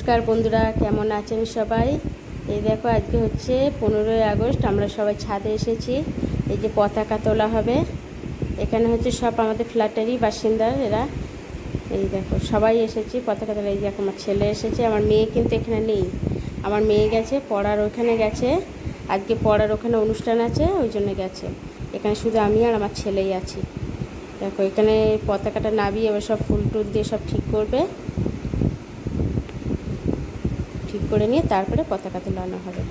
নমস্কার বন্ধুরা, কেমন আছেন সবাই? এই দেখো, আজকে হচ্ছে 15ই আগস্ট। আমরা সবাই ছাদে এসেছি। এই যে পতাকা তোলা হবে। এখানে হচ্ছে সব আমাদের ফ্ল্যাটেরই বাসিন্দা এরা। এই দেখো, সবাই এসেছি পতাকা তোলা। এই দেখো, আমার ছেলে এসেছে। আমার মেয়ে কিন্তু এখানে নেই। আমার মেয়ে গেছে পড়ার ওখানে গেছে। আজকে পড়ার ওখানে অনুষ্ঠান আছে, ওই জন্য গেছে। এখানে শুধু আমি আর আমার ছেলেই আছি। দেখো, এখানে পতাকাটা নামিয়ে এবার সব ফুল টুল দিয়ে সব ঠিক করবে। ঠিক করে নিয়ে তারপরে পতাকা তোলানো হবে।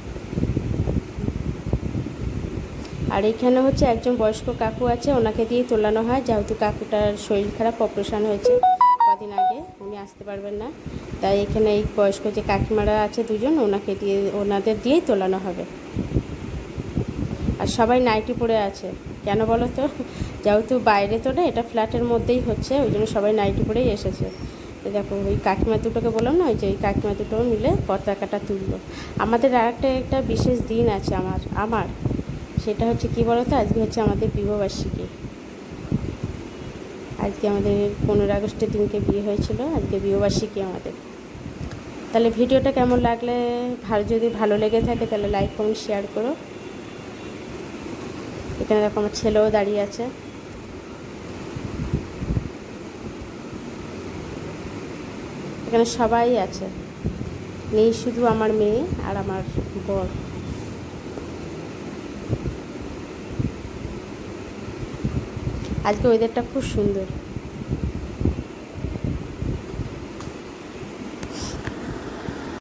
আর এখানে হচ্ছে একজন বয়স্ক কাকু আছে, ওনাকে দিয়ে তোলানো হয়। যেহেতু কাকুটার শরীর খারাপ, অপারেশন হয়েছে কদিন আগে, উনি আসতে পারবেন না। তাই এখানে এই বয়স্ক যে কাকিমারা আছে দুজন, ওনাদের দিয়েই তোলানো হবে। আর সবাই নাইটি পরে আছে। কেন বলো তো? যেহেতু বাইরে তো না, এটা ফ্ল্যাটের মধ্যেই হচ্ছে, ওই জন্য সবাই নাইটি পরেই এসেছে। দেখো, ওই কাকিমা দুটোকে বললাম না, ওই যে ওই কাকিমা দুটো মিলে পতাকাটা তুললো। আমাদের আর একটা বিশেষ দিন আছে আমার সেটা হচ্ছে কি বলো তো, আজকে হচ্ছে আমাদের বিবাহবার্ষিকী। আজকে আমাদের 15 আগস্টের দিনকে বিয়ে হয়েছিল, আজকে বিবাহবার্ষিকী আমাদের। তাহলে ভিডিওটা কেমন লাগলে, যদি ভালো লেগে থাকে তাহলে লাইক কমেন্ট শেয়ার করো। এখানে দেখো, আমার ছেলেও দাঁড়িয়ে আছে। এখানে সবাই আছে, নেই শুধু আমার মেয়ে আর আমার বর। আজকে ওয়েদারটা খুব সুন্দর।